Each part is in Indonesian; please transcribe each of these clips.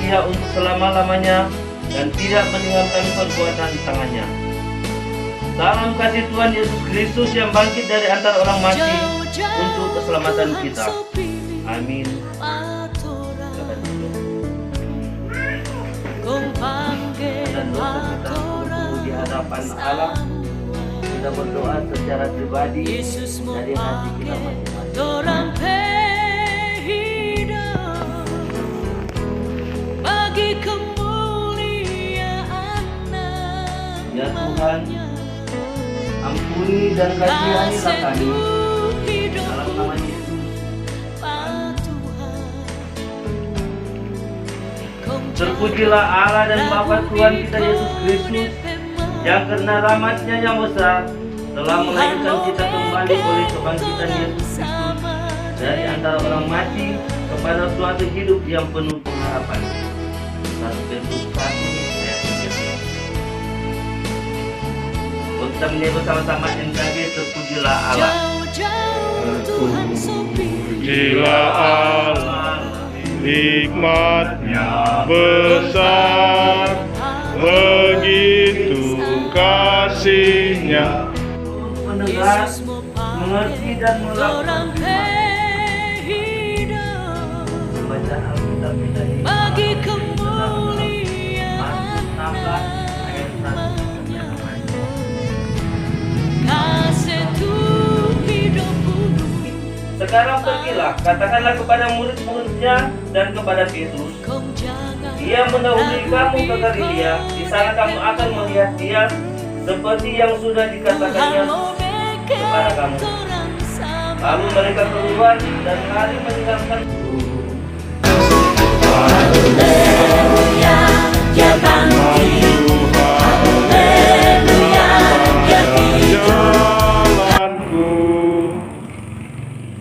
Ia untuk selama-lamanya dan tidak meninggalkan perbuatan tangannya. Salam kasih Tuhan Yesus Kristus yang bangkit dari antara orang mati untuk keselamatan kita. Amin. Dan dosa kita untuk di hadapan Allah, kita berdoa secara pribadi dari hati kita masing-masing. Ya Tuhan, ampuni dan kasihanilah kami dalam nama Yesus. Terpujilah Allah dan Bapa Tuhan kita Yesus Kristus, yang karena rahmat-Nya yang besar telah melahirkan kita kembali oleh kebangkitan Yesus Kristus dari antara orang mati kepada suatu hidup yang penuh pengharapan. 1 Petrus 1 ayat 3. Kita menyebut bersama-sama NKB, terpujilah Allah. Terpujilah Allah, nikmat-Nya besar, begitu kasih-Nya. Mendengar, mengerti dan melakukan membaca Alkitab kita ini. Bagi kemuliaan ayat 1. Sekarang pergilah, katakanlah kepada murid-muridnya dan kepada Petrus, Dia mendahului kamu ke Galilea, di sana kamu akan melihat Dia seperti yang sudah dikatakannya kepada kamu. Lalu mereka keluar dan lari meninggalkan. Haleluya, Dia bangkit. Haleluya, Dia hidup.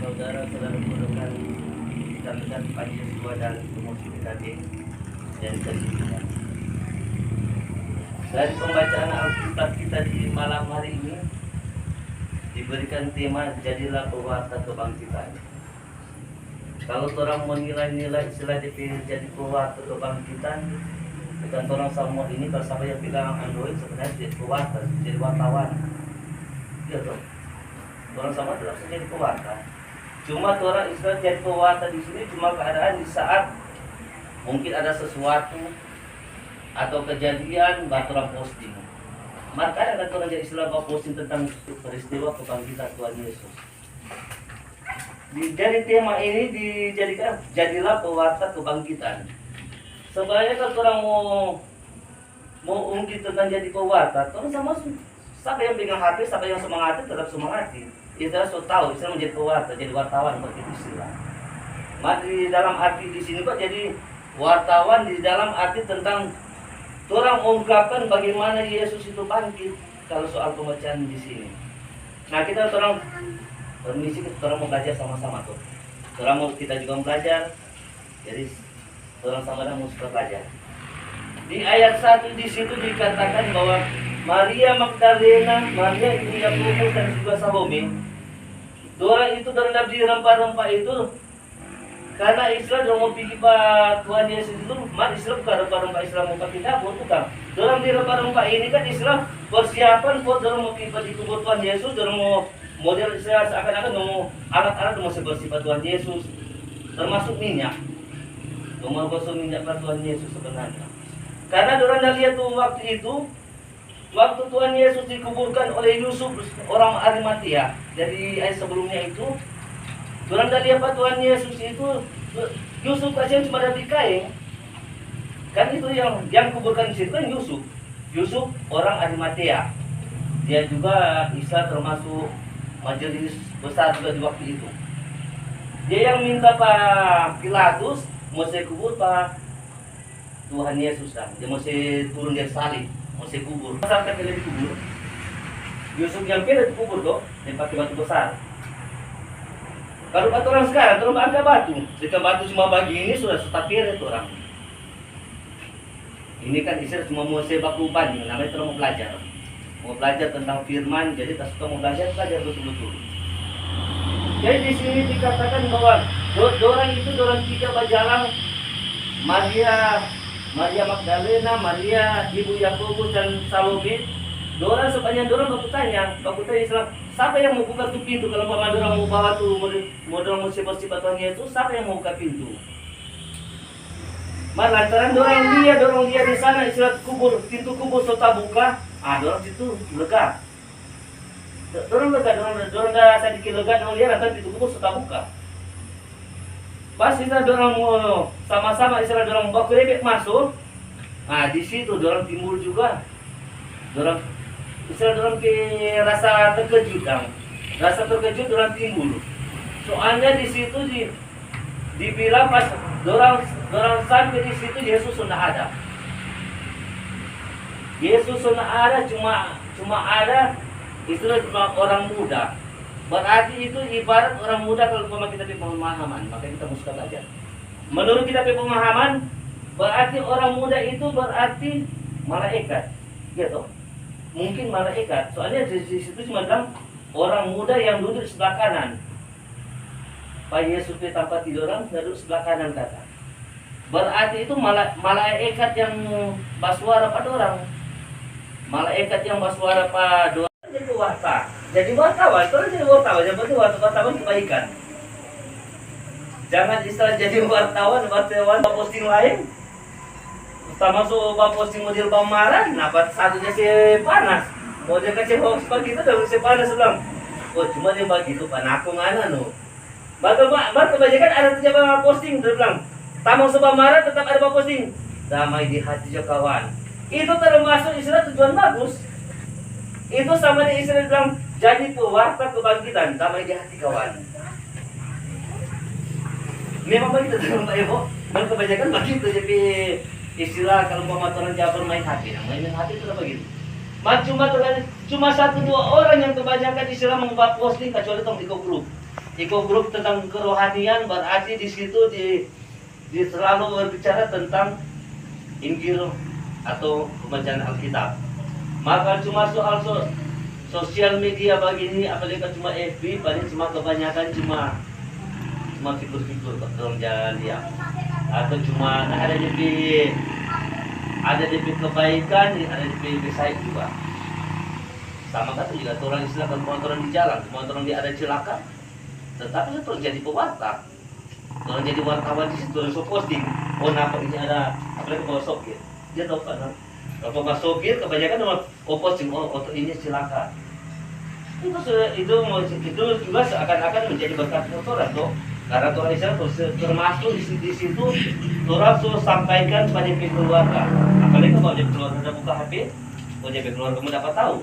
Saudara-saudara berdoakan kita melihat pagi kedua dan emosi kita dari kehidupan. Dari pembacaan Alkitab kita di malam hari ini diberikan tema jadilah pewarta kebangkitan. Kalau orang menilai-nilai istilah jadi pewarta kebangkitan, bukan orang semua ini kalau siapa yang bilang Android sebenarnya jadi pewarta, jadi wartawan. Iya toh. Orang sama tidak bisa jadi pewarta. Cuma orang istilah jadi pewarta di sini cuma keadaan di saat mungkin ada sesuatu atau kejadian baru orang posting. Makanya ada orang jadi istilah posting tentang peristiwa kebangkitan Tuhan Yesus. Jadi tema ini dijadikan jadilah pewarta kebangkitan. Sebenarnya kalau orang mau ungkit tentang jadi pewarta, orang sama siapa yang pegang hati, siapa yang semangati tetap semangati. Kita sudah tahu istilah menjadi pewarta, jadi wartawan begitu istilah. Maka di dalam arti di sini Pak jadi wartawan di dalam arti tentang orang mengungkapkan bagaimana Yesus itu bangkit kalau soal pembacaan di sini. Nah kita orang permisi kita mau belajar sama-sama tuh. Kita juga belajar. Jadi orang sama-sama mau belajar. Di ayat 1 di situ dikatakan bahwa Maria Magdalena, Maria ibu Yakobus dan juga Salome, orang itu terendap di rempah-rempah itu karena Islam mau pergi pak Tuhan Yesus itu, mak Islam bukan rempah-rempah Islam mau pergi dapur bukan. Dalam di rempah-rempah ini kan Islam persiapan buat orang mau pergi di kubur Tuhan Yesus, orang mau model Islam seakan-akan mau alat-alat mau bersifat Tuhan Yesus, termasuk minyak, mau gosok minyak pada Tuhan Yesus sebenarnya. Karena orang dah lihat tuh waktu itu. Waktu Tuhan Yesus dikuburkan oleh Yusuf orang Arimatia. Jadi ayat sebelumnya itu orang dari apa Tuhan Yesus itu Yusuf kasihan cuma dari kain. Kan itu yang kuburkan di situ kan Yusuf. Yusuf orang Arimatia. Dia juga Isa termasuk majelis besar juga di waktu itu. Dia yang minta Pak Pilatus mesti kubur Pak Tuhan Yesus kan. Dia mesti turun dari salib. Masih kubur, sampai kena dikubur. Yusuf yang kena dikubur tuh, yang pakai batu besar. Kalau batu orang sekarang, terus angkat batu. Jika batu cuma bagi ini sudah kira itu orang. Ini kan istilah cuma mau sebab umpan, namanya terus mau belajar. Mau belajar tentang firman, jadi tak suka mau belajar betul-betul. Jadi di sini dikatakan bahwa orang itu orang tiga berjalan Maria, Maria Magdalena, Maria ibu Yakobus dan Salome. Dorang sepanjang dorang bertanya Islam, siapa yang mau buka tuh pintu kalau paman dorang mau bawa tuh modal mau sifat-sifat Tuhan Yesus, siapa yang mau buka pintu? Lantaran dorang lihat di sana istilah kubur, pintu kubur sudah buka, dorang situ lega. Dorang dah sedikit lega, dorang lihat nanti pintu kubur sudah buka. Pas istilah dorang mau sama-sama istilah dorang bawa kerebek masuk, di situ dorang timbul juga, dorang ke rasa terkejut dorang timbul. Soalnya di situ dibilang pas dorang sampai di situ Yesus sudah ada. Cuma ada istilah cuma orang muda. Berarti itu ibarat orang muda kalau kita punya pemahaman, maka kita mesti belajar. Menurut kita punya pemahaman, berarti orang muda itu berarti malaikat, gitu. Mungkin malaikat, soalnya di situ cuma bilang orang muda yang duduk di sebelah kanan. Pak Yesus di tempat tidur orang duduk sebelah kanan kata. Berarti itu malaikat yang bersuara pada orang. Malaikat yang bersuara pada orang jadi wartawan. Terus jadi wartawan, yang penting wartawan kebaikan. Jangan istilah jadi wartawan posting lain. Pertama posting model pameran, dapat satunya si panas. Mau dia kasih hoax begitu, dan si panas bilang, cuma dia begitu, panakung no. Bahkan kebanyakan ada tujuh posting, dia bilang, tamang sebamaran tetap ada posting. Damai di hati jo kawan. Itu termasuk istilah tujuan bagus. Itu sama di istilah bilang, jadi pewarta kebangkitan, damai di hati kawan. Memang begitu teman Pak Ibu. Dan kebanyakan begitu jadi istilah kalau pematoran Jawa bermain hati. Main hati itu begitu. Cuma satu dua orang yang kebanyakan istilah membuat posting kecuali tentang Iko grup tentang kerohanian, berarti di situ di selalu berbicara tentang Injil atau pembacaan Alkitab. Maka cuma soal sosial media begini, apalagi cuma FB, paling cuma kebanyakan cuma figur-figur orang jalan dia, atau cuma ada DP kebaikan, ada DP baik juga. Sama kata juga orang istilah kan orang di jalan, orang di ada celaka, tetapi itu jadi pewarta, orang jadi wartawan di situ, orang posting, nampak ini ada apalagi bawa sopir, dia tahu kan? Kalau bawa sopir kebanyakan orang posting, ini celaka. Itu juga seakan-akan menjadi berkat orang tuh. Karena Tuhan Yesus termasuk di situ Tuhan suruh sampaikan pada keluarga. Apalagi kalau dia keluarga udah buka HP, kalau dia keluarga kamu dapat tahu.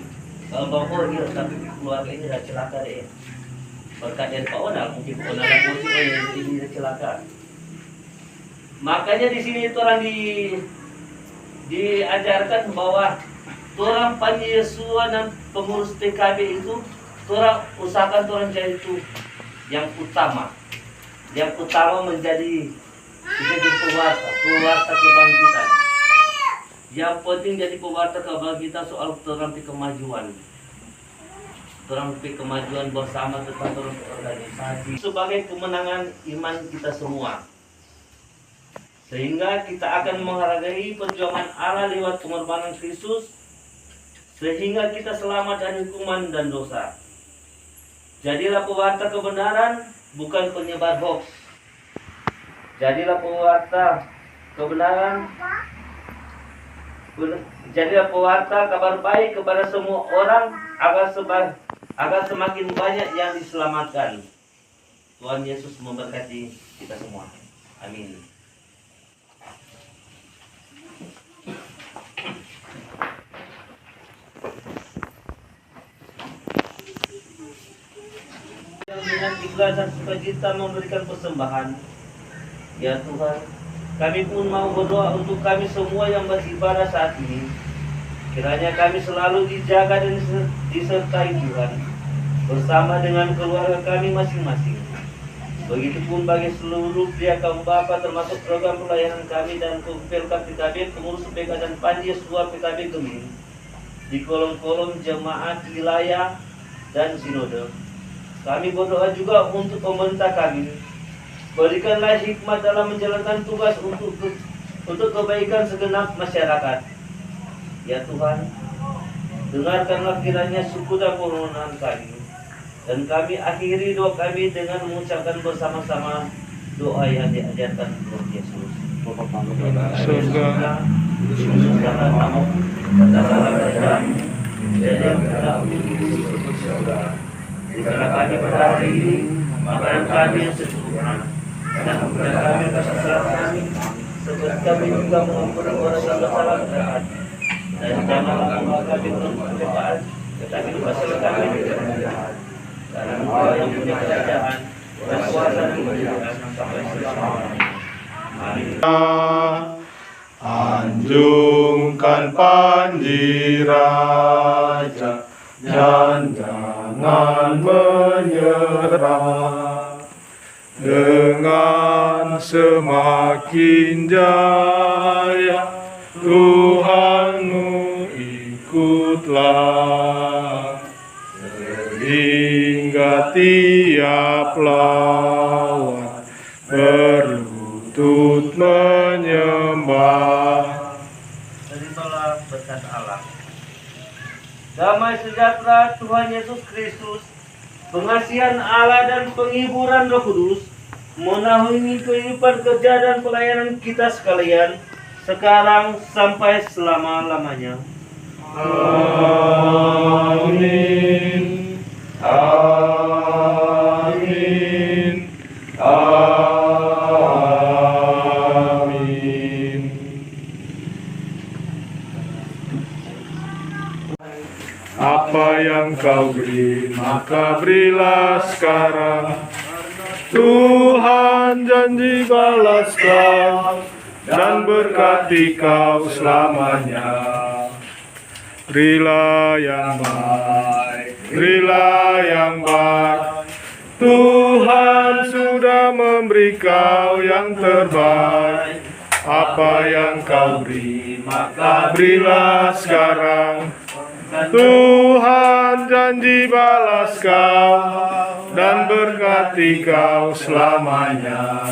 Kalau bawa tapi keluarga ini dah celaka deh. Berkat dari Pak Onal, mungkin Pak Onal dan polisi ini dah celaka. Makanya di sini orang diajarkan bahwa orang Panyesuan dan pengurus PKB itu orang usahakan orang jadi itu yang utama. Yang utama menjadi pewarta kebangkitan. Yang penting jadi pewarta kebangkitan soal terampi kemajuan. Terampi kemajuan bersama tentang organisasi sebagai kemenangan iman kita semua. Sehingga kita akan menghargai perjuangan Allah lewat pengorbanan Kristus, sehingga kita selamat dari hukuman dan dosa. Jadilah pewarta kebenaran, bukan penyebar hoax. Jadilah pewarta kebenaran, jadilah pewarta kabar baik kepada semua orang agar semakin banyak yang diselamatkan. Tuhan Yesus memberkati kita semua. Amin. Dengan ikhlas dan sukacita memberikan persembahan, ya Tuhan, kami pun mau berdoa untuk kami semua yang beribadah saat ini. Kiranya kami selalu dijaga dan disertai Tuhan, bersama dengan keluarga kami masing-masing. Begitupun bagi seluruh pihak kaum Bapa, termasuk program pelayanan kami dan PLK PKB, pengurus PK dan Panjesuan PKB Geming, di kolom-kolom jemaat wilayah dan sinode. Kami berdoa juga untuk pemerintah kami. Berikanlah hikmat dalam menjalankan tugas untuk untuk kebaikan segenap masyarakat. Ya Tuhan, dengarkanlah kiranya syukur dan permohonan kami. Dan kami akhiri doa kami dengan mengucapkan bersama-sama doa yang diajarkan Tuhan Yesus. Surga. Jika kami pada hari ini, makanan kami yang sempurna, dan ampuni kami kesalahan kami, seperti kami juga mengampuni orang yang bersalah kepada kami. Dan janganlah membawa kami dalam pencobaan, tetapi lepaskan kami dari jahat. Karena Engkau yang punya kerajaan dan kuasa dan kemuliaan sampai selama-lamanya. Amin. Anjungkan panji raja dan jangan menyerah. Dengan semakin jaya Tuhanmu ikutlah, hingga tiap lawan berlutut menyembah. Terimalah berkat Allah. Damai sejahtera Tuhan Yesus Kristus, pengasihan Allah dan penghiburan Roh Kudus menaungi kehidupan kerja dan pelayanan kita sekalian, sekarang sampai selama-lamanya. Amin. Amin. Amin. Apa yang kau beri, maka berilah sekarang. Tuhan janji balas kau dan berkati kau selamanya. Berilah yang baik, berilah yang baik. Tuhan sudah memberi kau yang terbaik. Apa yang kau beri, maka berilah sekarang. Tuhan janji balas kau dan berkati kau selamanya.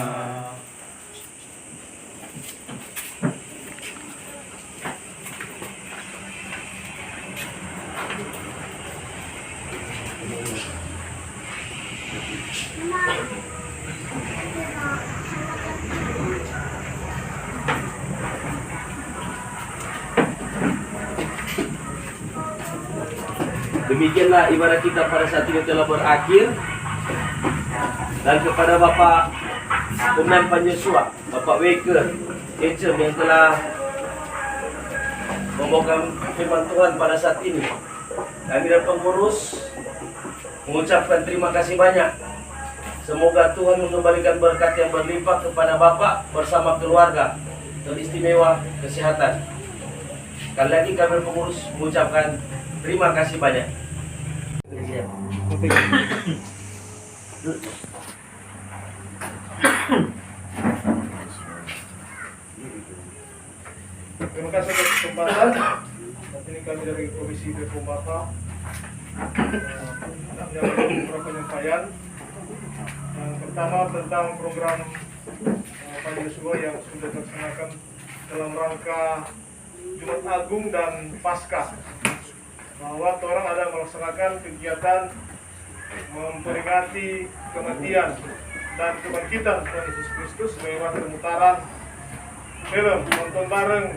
Demikianlah ibadah kita pada saat ini telah berakhir. Dan kepada Bapak Komandan Penyesua, Bapak Waker Ecem yang telah membawakan firman Tuhan pada saat ini, kami dan pengurus mengucapkan terima kasih banyak. Semoga Tuhan mengembalikan berkat yang berlimpah kepada Bapak bersama keluarga, teristimewa kesehatan. Sekali lagi kami pengurus mengucapkan terima kasih banyak. Terima kasih atas kesempatan. Saat ini kami dari Komisi Bepom Bapak menyampaikan beberapa penyampaian. Yang pertama tentang program Pak Yosua yang sudah dilaksanakan dalam rangka Jumat Agung dan Paskah, bahwa orang ada melaksanakan kegiatan memperingati kematian dan kebangkitan Tuhan Yesus Kristus lewat pemutaran film, nonton bareng,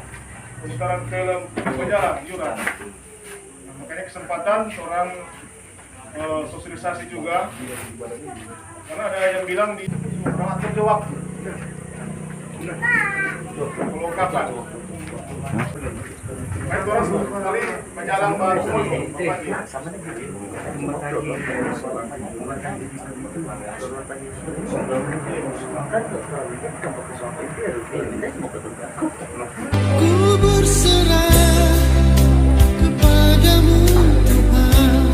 pemutaran film berjalan juga. Nah, makanya kesempatan orang sosialisasi juga, karena ada yang bilang di orang atur waktu kalau kapan. Baik, orang sekali menjalang baru pagi. Ku berserah kepadamu Tuhan,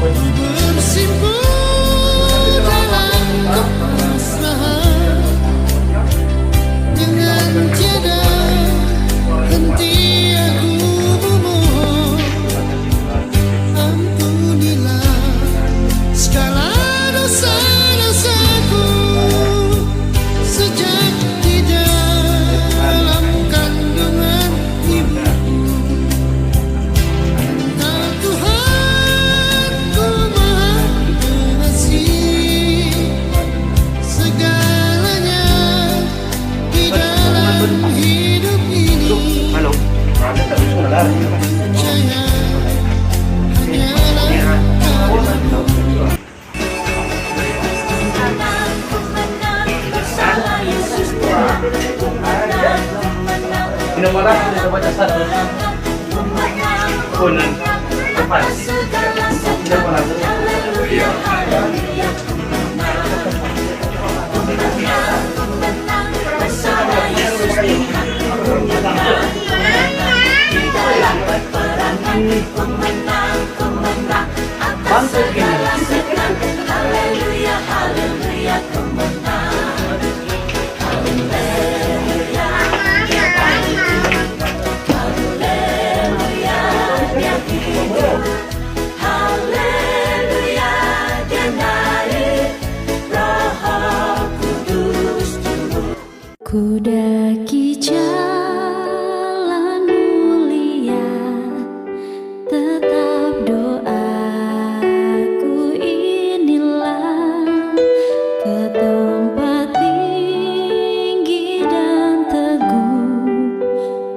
ku bersimpuh dalam kepasrahan, dengan tiada henti aku memohon, ampunilah segala dosa-dosaku sejak tidak hidup ini Halo. Ada terus lari. Jaya hanyalah Pinamalah kita baca satu. Kunan. Tepat. Tidak pernah. Bantu Haleluya, haleluya, kemenang. Haleluya, haleluya, dia hidup. Haleluya, dia naik Roh Kudus turun. Ku daki jalan mulia, tetap doaku inilah ke tempat tinggi dan teguh.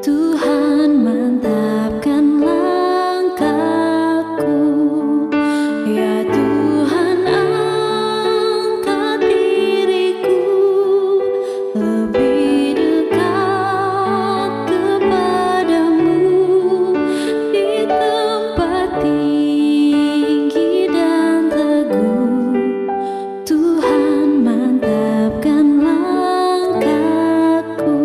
Tuhan mantapkan langkahku, ya Tuhan angkat diriku lebih dekat kepadamu di tempat tinggi dan teguh. Tuhan mantapkan langkahku.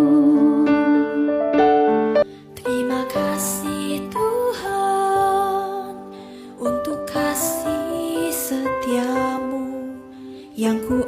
Terima kasih Tuhan untuk kasih setiamu yang ku